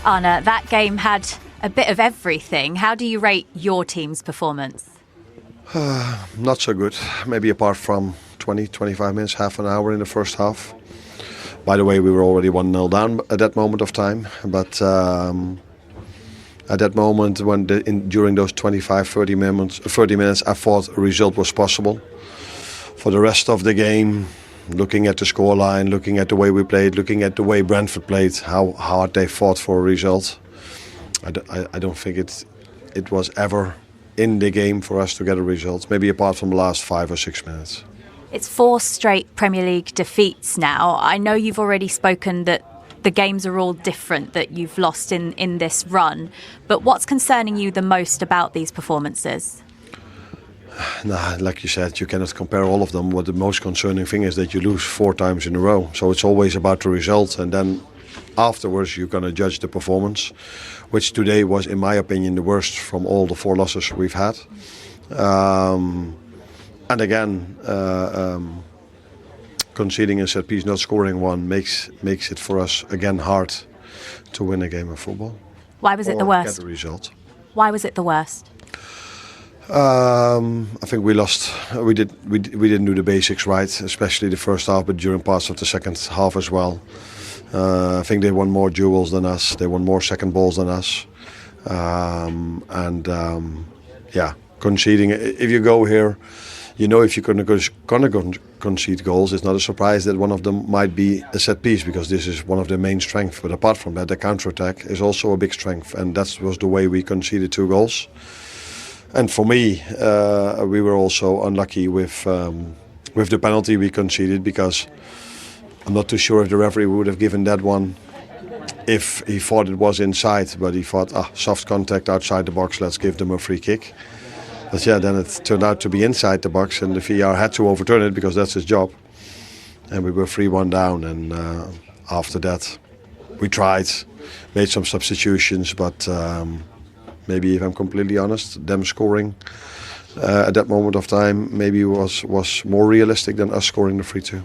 Arne, that game had a bit of everything. How do you rate your team's performance? Not so good. Maybe apart from 20, 25 minutes, half an hour in the first half. By the way, we were already 1-0 down at that moment of time. But at that moment, during those 25, 30 minutes, I thought a result was possible. For the rest of the game, looking at the scoreline, looking at the way we played, looking at the way Brentford played, how hard they fought for a result, I don't think it was ever in the game for us to get a result, maybe apart from the last 5 or 6 minutes. It's 4 straight Premier League defeats now. I know you've already spoken that the games are all different that you've lost in this run, but what's concerning you the most about these performances? Nah, like you said, you cannot compare all of them. What the most concerning thing is that you lose 4 times in a row. So it's always about the result, and then afterwards you're going to judge the performance, which today was, in my opinion, the worst from all the 4 losses we've had. And again, conceding a set piece, not scoring one, makes it for us again hard to win a game of football. Why was it the worst? Get a result. Why was it the worst? I think we lost. We didn't do the basics right, especially the first half, but during parts of the second half as well. I think they won more duels than us. They won more second balls than us. Conceding. If you go here, you know if you're going to concede goals, it's not a surprise that one of them might be a set piece, because this is one of their main strengths. But apart from that, the counter-attack is also a big strength, and that was the way we conceded 2 goals. And for me, we were also unlucky with the penalty we conceded, because I'm not too sure if the referee would have given that one if he thought it was inside, but he thought, soft contact outside the box, let's give them a free kick. But yeah, then it turned out to be inside the box, and the VAR had to overturn it because that's his job. And we were 3-1 down, and after that we tried, made some substitutions, but maybe, if I'm completely honest, them scoring at that moment of time maybe was more realistic than us scoring the 3-2.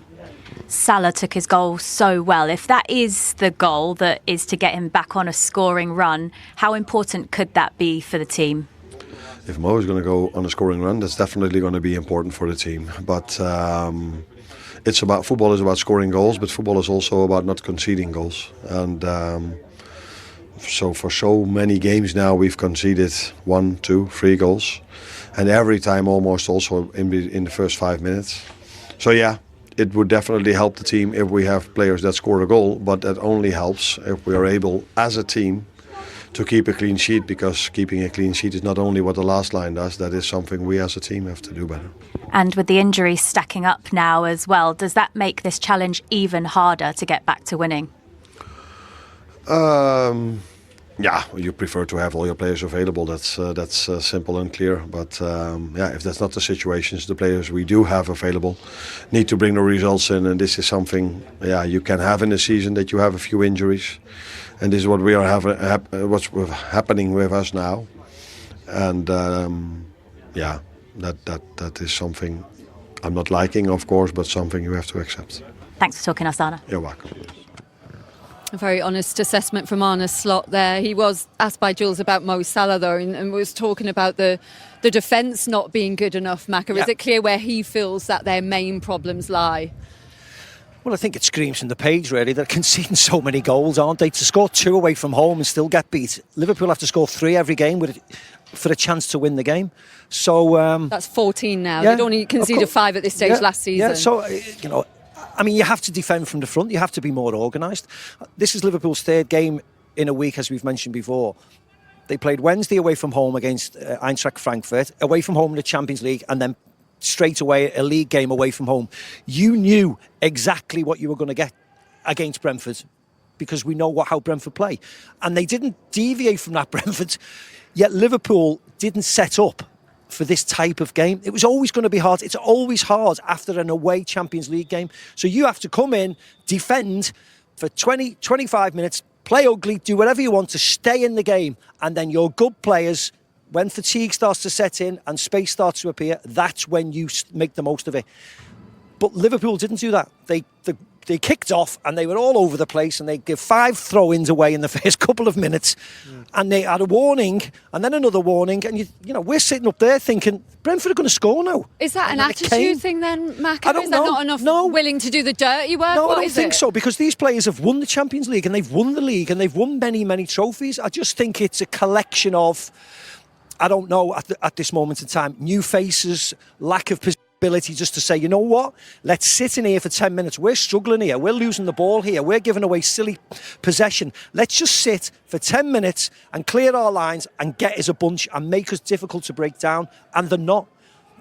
Salah took his goal so well. If that is the goal that is to get him back on a scoring run, how important could that be for the team? If Mo is going to go on a scoring run, that's definitely going to be important for the team. But football is about scoring goals, but football is also about not conceding goals. And so for so many games now, we've conceded 1, 2, 3 goals, and every time almost also in the first 5 minutes. So yeah, it would definitely help the team if we have players that score a goal, but that only helps if we are able, as a team, to keep a clean sheet, because keeping a clean sheet is not only what the last line does, that is something we as a team have to do better. And with the injuries stacking up now as well, does that make this challenge even harder to get back to winning? Yeah, you prefer to have all your players available. That's simple and clear. But if that's not the situation, the players we do have available need to bring the results in. And this is something, you can have in a season, that you have a few injuries, and this is what we are what's happening with us now. And that is something I'm not liking, of course, but something you have to accept. Thanks for talking to us, Arne. You're welcome. A very honest assessment from Arne Slot there. He was asked by Jules about Mo Salah, though, and was talking about the defence not being good enough, Macca. Is it clear where he feels that their main problems lie? Well, I think it screams from the page, really. They're conceding so many goals, aren't they? To score 2 away from home and still get beat. Liverpool have to score 3 every game for a chance to win the game. So that's 14 now. They'd only conceded 5 at this stage last season. Yeah, so, you have to defend from the front. You have to be more organised. This is Liverpool's 3rd game in a week, as we've mentioned before. They played Wednesday away from home against Eintracht Frankfurt, away from home in the Champions League, and then straight away a league game away from home. You knew exactly what you were going to get against Brentford, because we know how Brentford play. And they didn't deviate from that, Brentford. Yet Liverpool didn't set up for this type of game. It was always going to be hard. It's always hard after an away Champions League game. So you have to come in, defend for 20, 25 minutes, play ugly, do whatever you want to stay in the game. And then your good players, when fatigue starts to set in and space starts to appear, that's when you make the most of it. But Liverpool didn't do that. The they kicked off and they were all over the place, and they give 5 throw-ins away in the first couple of minutes, and they had a warning and then another warning, and you know, we're sitting up there thinking Brentford are going to score now. Is that and an attitude thing then, Macca? I don't Is know. that not enough willing to do the dirty work? No, What I don't is think it? so, because these players have won the Champions League and they've won the league and they've won many, many trophies. I just think it's a collection of, I don't know, at this moment in time, new faces, lack of ability just to say, you know what, let's sit in here for 10 minutes. We're struggling here. We're losing the ball here. We're giving away silly possession. Let's just sit for 10 minutes and clear our lines and get us a bunch and make us difficult to break down. And they're not.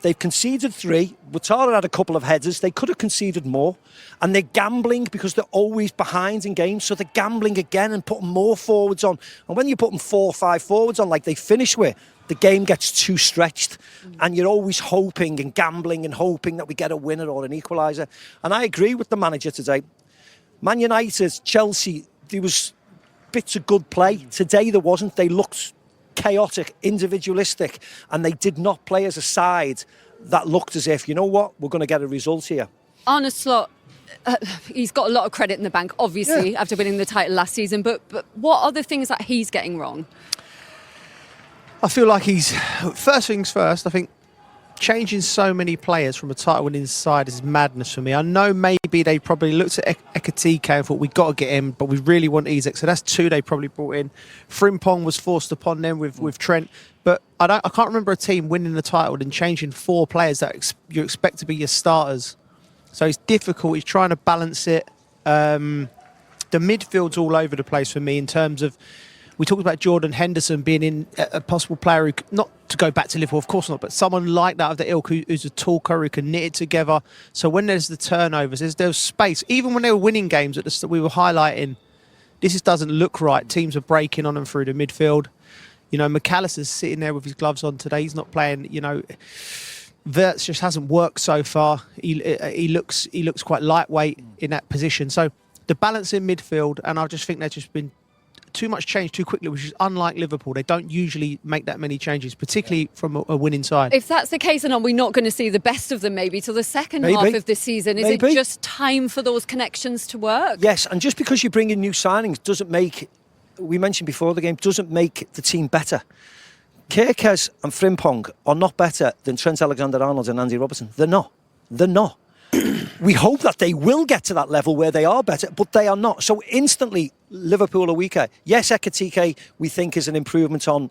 They've conceded 3. Ouattara had a couple of headers. They could have conceded more. And they're gambling because they're always behind in games. So they're gambling again and putting more forwards on. And when you're putting 4 or 5 forwards on like they finish with, the game gets too stretched, and you're always hoping and gambling and hoping that we get a winner or an equaliser. And I agree with the manager today. Man United, Chelsea, there was bits of good play. Today there wasn't. They looked chaotic, individualistic, and they did not play as a side that looked as if, you know what, we're going to get a result here. Arne Slot, he's got a lot of credit in the bank, obviously, after winning the title last season, but what are the things that he's getting wrong? I feel like first things first, I think changing so many players from a title-winning side is madness for me. I know maybe they probably looked at Ekitike and thought, we've got to get him, but we really want Isak. So that's 2 they probably brought in. Frimpong was forced upon them with Trent. But I can't remember a team winning the title and changing 4 players that you expect to be your starters. So it's difficult. He's trying to balance it. The midfield's all over the place for me in terms of, we talked about Jordan Henderson being in a possible player who, not to go back to Liverpool, of course not, but someone like that of the ilk who's a talker, who can knit it together. So when there's the turnovers, there's space. Even when they were winning games that we were highlighting, this just doesn't look right. Teams are breaking on them through the midfield. You know, McAllister's sitting there with his gloves on today. He's not playing, you know. Wirtz just hasn't worked so far. He looks quite lightweight in that position. So the balance in midfield, and I just think there's just been too much change too quickly, which is unlike Liverpool. They don't usually make that many changes, particularly from a winning side. If that's the case, then are we not going to see the best of them maybe till the second half of the season? Is it just time for those connections to work? Yes, and just because you bring in new signings doesn't make, we mentioned before the game, doesn't make the team better. Kerkez and Frimpong are not better than Trent Alexander-Arnold and Andy Robertson. They're not. We hope that they will get to that level where they are better, but they are not. So instantly, Liverpool are weaker. Yes, Ekitike, we think, is an improvement on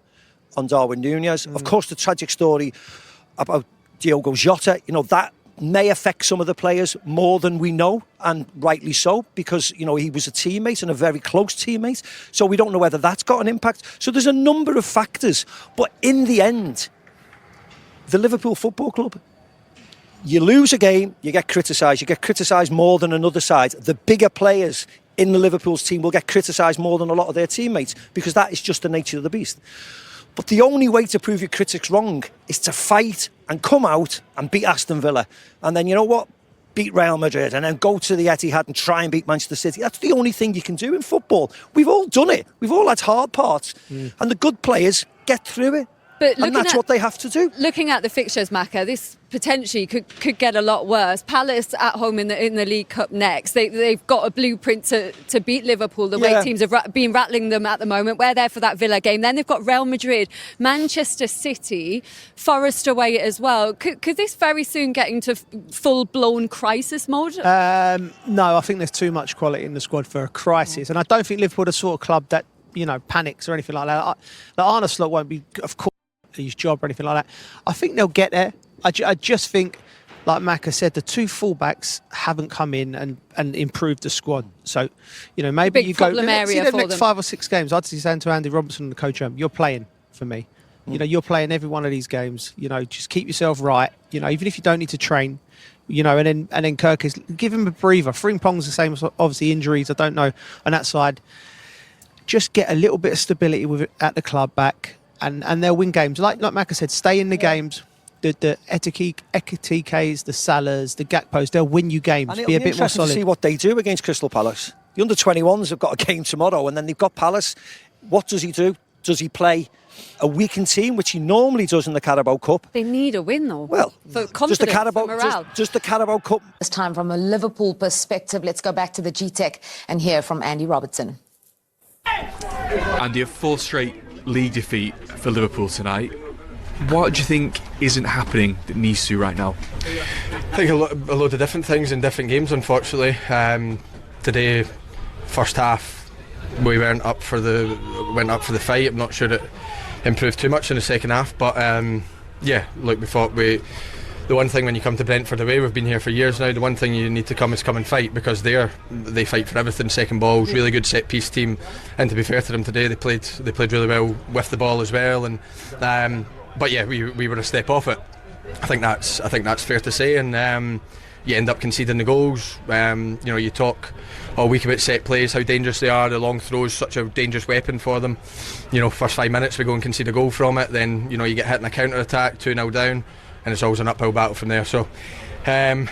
Darwin Núñez. Of course, the tragic story about Diogo Jota, you know, that may affect some of the players more than we know, and rightly so, because, you know, he was a teammate and a very close teammate. So we don't know whether that's got an impact. So there's a number of factors. But in the end, the Liverpool Football Club, you lose a game, you get criticised. You get criticised more than another side. The bigger players in the Liverpool's team will get criticised more than a lot of their teammates, because that is just the nature of the beast. But the only way to prove your critics wrong is to fight and come out and beat Aston Villa. And then, you know what? Beat Real Madrid, and then go to the Etihad and try and beat Manchester City. That's the only thing you can do in football. We've all done it. We've all had hard parts. And the good players get through it. And that's what they have to do. Looking at the fixtures, Macca, this potentially could get a lot worse. Palace at home in the League Cup next. They've got a blueprint to beat Liverpool, the way teams have been rattling them at the moment. We're there for that Villa game. Then they've got Real Madrid, Manchester City, Forest away as well. Could this very soon get into full-blown crisis mode? No, I think there's too much quality in the squad for a crisis. And I don't think Liverpool are the sort of club that, you know, panics or anything like that. Arne Slot won't be, of course, his job or anything like that. I think they'll get there. I just think, like Macca said, the 2 fullbacks haven't come in and improved the squad. So, you know, maybe you go, let's see the next 5 or 6 games. I'd say to Andy Robertson, the coach, you're playing for me. You know, you're playing every one of these games. You know, just keep yourself right. You know, even if you don't need to train, you know, and then Kirk is, give him a breather. Frimpong's the same, obviously injuries, I don't know, on that side. Just get a little bit of stability with it at the club back, and they'll win games. Like Macca said, stay in the games. The Ekitikas, the Salahs, the Gakpos, they'll win you games. And be a bit more solid. To see what they do against Crystal Palace. The under-21s have got a game tomorrow, and then they've got Palace. What does he do? Does he play a weakened team, which he normally does in the Carabao Cup? They need a win, though. Well, for confidence, for morale. Just the Carabao Cup. This time from a Liverpool perspective, let's go back to the G-Tech and hear from Andy Robertson. Andy, a 4th straight league defeat for Liverpool tonight. What do you think isn't happening that needs to right now? I think a load of different things in different games, unfortunately. Today, first half, we went up for the fight. I'm not sure it improved too much in the second half, but we thought the one thing when you come to Brentford away, we've been here for years now, the one thing you need to come and fight, because they fight for everything, second balls, really good set piece team, and to be fair to them today, they played really well with the ball as well, and we were a step off it. I think that's fair to say, and you end up conceding the goals. You talk all week about set plays, how dangerous they are, the long throws, such a dangerous weapon for them. First 5 minutes we go and concede a goal from it, then you get hit in a counter attack, 2-0 down, and it's always an uphill battle from there. So 4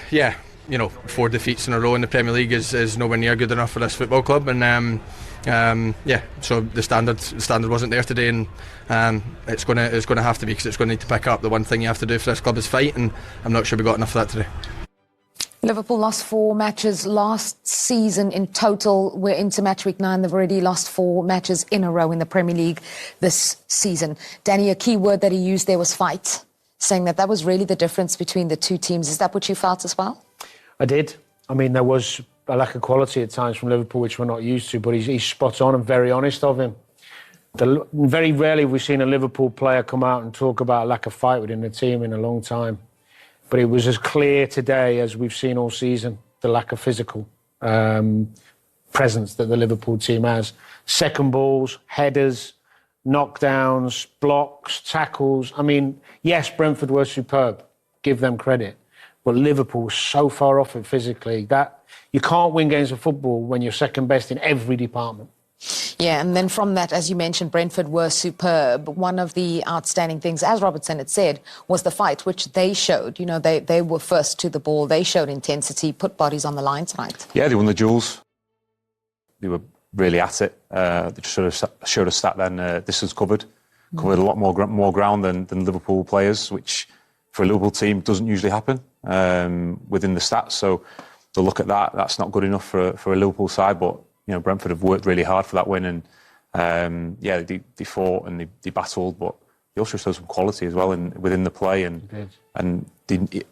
defeats in a row in the Premier League is nowhere near good enough for this football club, and so the standard wasn't there today, and it's going to have to be, because it's going to need to pick up. The one thing you have to do for this club is fight, and I'm not sure we got enough of that today. Liverpool lost 4 matches last season in total. We're into match week 9. They've already lost 4 matches in a row in the Premier League this season. Danny, a key word that he used there was fight, saying that was really the difference between the two teams. Is that what you felt as well? I did. I mean, there was a lack of quality at times from Liverpool, which we're not used to, but he's spot on and very honest of him. Very rarely have we seen a Liverpool player come out and talk about a lack of fight within the team in a long time. But it was as clear today as we've seen all season, the lack of physical presence that the Liverpool team has. Second balls, headers, knockdowns, blocks, tackles. I mean, yes, Brentford were superb. Give them credit. But Liverpool was so far off it physically that you can't win games of football when you're second best in every department. Yeah, and then from that, as you mentioned, Brentford were superb. One of the outstanding things, as Robertson had said, was the fight, which they showed. They were first to the ball. They showed intensity, put bodies on the line tonight. Yeah, they won the duels. They were really at it. They should have showed a stat then. Distance covered a lot more ground than Liverpool players, which for a Liverpool team doesn't usually happen within the stats. So to look at that, that's not good enough for a Liverpool side, but Brentford have worked really hard for that win, and they fought and they battled, but they also showed some quality as well within the play, and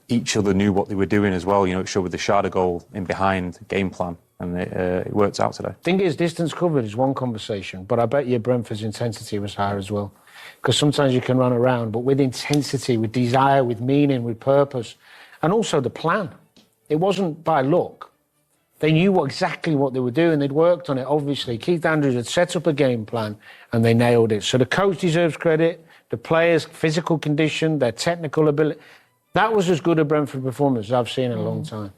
each other knew what they were doing as well. It showed with the Sharda goal in behind game plan, and it worked out today. Thing is, distance covered is one conversation, but I bet you Brentford's intensity was higher as well, because sometimes you can run around, but with intensity, with desire, with meaning, with purpose, and also the plan. It wasn't by luck. They knew exactly what they were doing. They'd worked on it, obviously. Keith Andrews had set up a game plan and they nailed it. So the coach deserves credit, the players' physical condition, their technical ability. That was as good a Brentford performance as I've seen in a long time.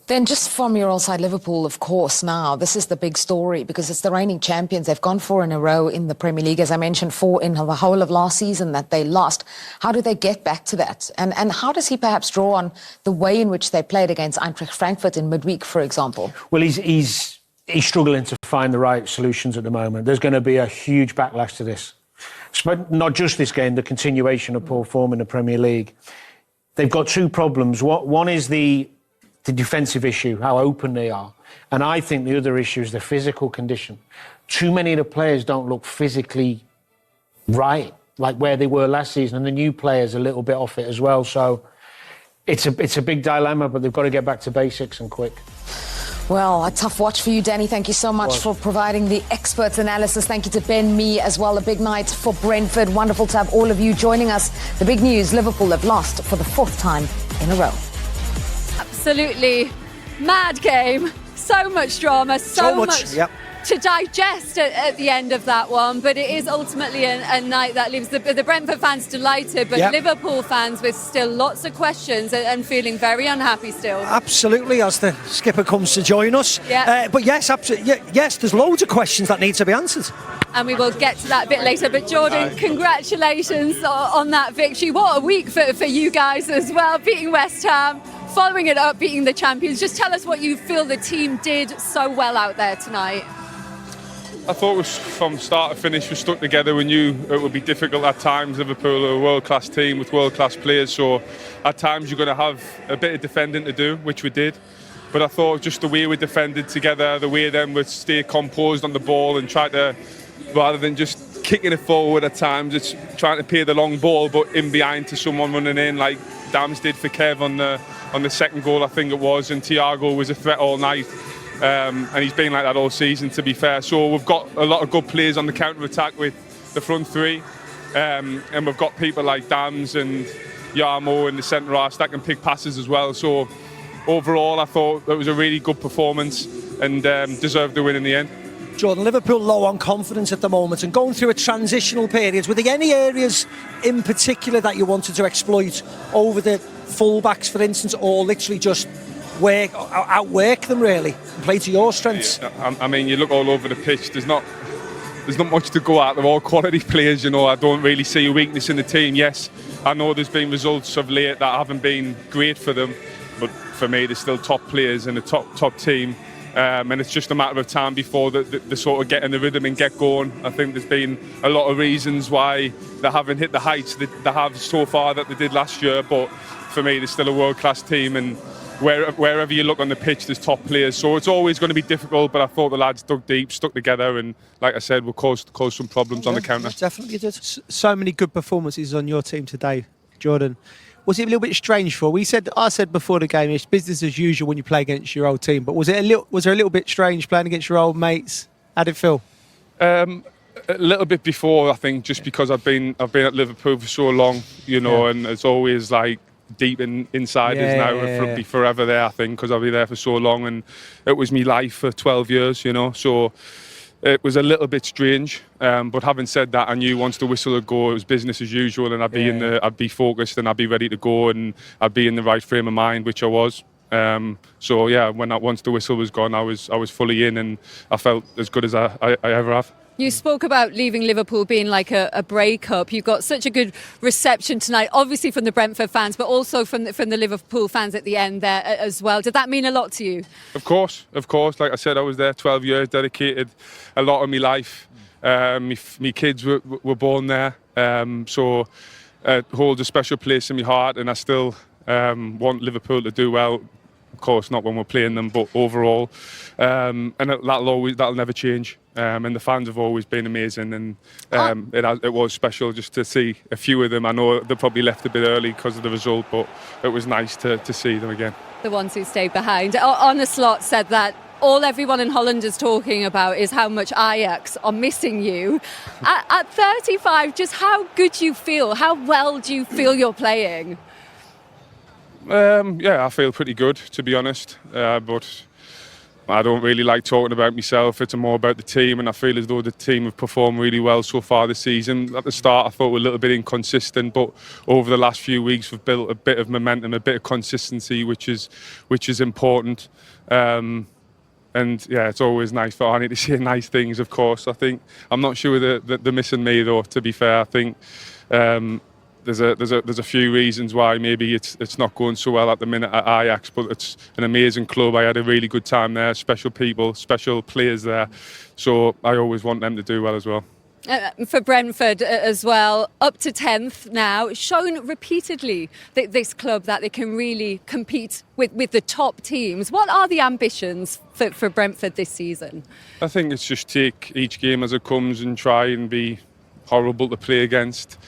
Then just from your old side, Liverpool, of course, now, this is the big story because it's the reigning champions. They've gone 4 in a row in the Premier League. As I mentioned, 4 in the whole of last season that they lost. How do they get back to that? And how does he perhaps draw on the way in which they played against Eintracht Frankfurt in midweek, for example? Well, he's struggling to find the right solutions at the moment. There's going to be a huge backlash to this. But not just this game, the continuation of poor form in the Premier League. They've got 2 problems. One is the defensive issue, how open they are. And I think the other issue is the physical condition. Too many of the players don't look physically right, like where they were last season, and the new players are a little bit off it as well. So it's a big dilemma, but they've got to get back to basics and quick. Well, a tough watch for you, Danny. Thank you so much for providing the experts analysis. Thank you to Ben Mee as well. A big night for Brentford. Wonderful to have all of you joining us. The big news, Liverpool have lost for the 4th time in a row. Absolutely mad game. So much drama, so much to digest at the end of that one. But it is ultimately a night that leaves the Brentford fans delighted, but Liverpool fans with still lots of questions and feeling very unhappy still. Absolutely, as the skipper comes to join us. But yes, absolutely. Yes, there's loads of questions that need to be answered. And we will get to that a bit later. But Jordan, congratulations on that victory. What a week for you guys as well, beating West Ham. Following it up, beating the champions. Just tell us what you feel the team did so well out there tonight. I thought from start to finish we stuck together. We knew it would be difficult at times. Liverpool are a world-class team with world-class players, so at times you're going to have a bit of defending to do, which we did. But I thought just the way we defended together, the way then we'd stay composed on the ball and try to, rather than just kicking it forward at times, it's trying to play the long ball but in behind to someone running in, like Dams did for Kev on the second goal, I think it was, and Thiago was a threat all night. And he's been like that all season, to be fair. So we've got a lot of good players on the counter-attack with the front three, and we've got people like Dams and Yarmo in the centre-half that can pick passes as well. So overall, I thought it was a really good performance and deserved the win in the end. Jordan, Liverpool low on confidence at the moment and going through a transitional period. Were there any areas in particular that you wanted to exploit over the full-backs, for instance, or literally just outwork them really and play to your strengths? I mean, you look all over the pitch, there's not much to go at. They're all quality players, you know. I don't really see a weakness in the team. Yes, I know there's been results of late that haven't been great for them, but for me they're still top players in a top team, and it's just a matter of time before they sort of get in the rhythm and get going. I think there's been a lot of reasons why they haven't hit the heights that they have so far that they did last year, but for me they're still a world-class team, and wherever you look on the pitch, there's top players. So it's always going to be difficult, but I thought the lads dug deep, stuck together, and like I said, we'll cause some problems on the counter. Definitely did. So many good performances on your team today, Jordan. Was it a little bit strange for? I said before the game, it's business as usual when you play against your old team. But was there a little bit strange playing against your old mates? How did it feel? A little bit before, I think, just because I've been at Liverpool for so long, you know, and it's always like deep inside us now. It'll be forever there, I think, because I'll be there for so long, and it was my life for 12 years, you know. So it was a little bit strange, but having said that, I knew once the whistle would go, it was business as usual, and I'd be focused and I'd be ready to go, and I'd be in the right frame of mind, which I was. So yeah, once the whistle was gone, I was fully in, and I felt as good as I ever have. You spoke about leaving Liverpool being like a breakup. You got such a good reception tonight, obviously from the Brentford fans, but also from the Liverpool fans at the end there as well. Did that mean a lot to you? Of course. Like I said, I was there 12 years, dedicated a lot of my life. My kids were born there, so it holds a special place in my heart, and I still want Liverpool to do well. Of course, not when we're playing them, but overall, and that'll never change. And the fans have always been amazing, and it was special just to see a few of them. I know they probably left a bit early because of the result, but it was nice to see them again. The ones who stayed behind. Arne said that all everyone in Holland is talking about is how much Ajax are missing you. At 35, just how good do you feel? How well do you feel you're playing? I feel pretty good, to be honest, but I don't really like talking about myself. It's more about the team, and I feel as though the team have performed really well so far this season. At the start, I thought we were a little bit inconsistent, but over the last few weeks, we've built a bit of momentum, a bit of consistency, which is important. And yeah, it's always nice for Arne to say nice things. Of course, I think I'm not sure they're missing me though. To be fair, I think. There's a few reasons why maybe it's not going so well at the minute at Ajax, but it's an amazing club. I had a really good time there, special people, special players there, so I always want them to do well as well. For Brentford as well, up to 10th now, shown repeatedly this club that they can really compete with the top teams. What are the ambitions for Brentford this season? I think it's just take each game as it comes and try and be horrible to play against.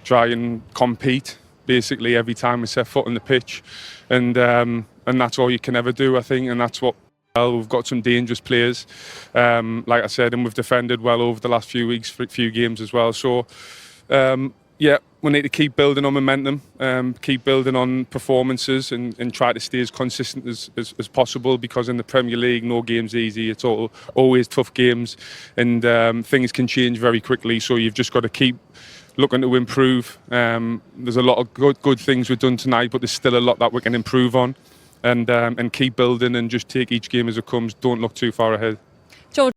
Try and compete basically every time we set foot on the pitch, and that's all you can ever do, I think, and that's what. Well, we've got some dangerous players, like I said, and we've defended well over the last few weeks, few games as well. So, we need to keep building on momentum, keep building on performances, and try to stay as consistent as possible. Because in the Premier League, no game's easy. It's always tough games, and things can change very quickly. So you've just got to keep looking to improve. There's a lot of good things we've done tonight, but there's still a lot that we can improve on, and keep building and just take each game as it comes. Don't look too far ahead.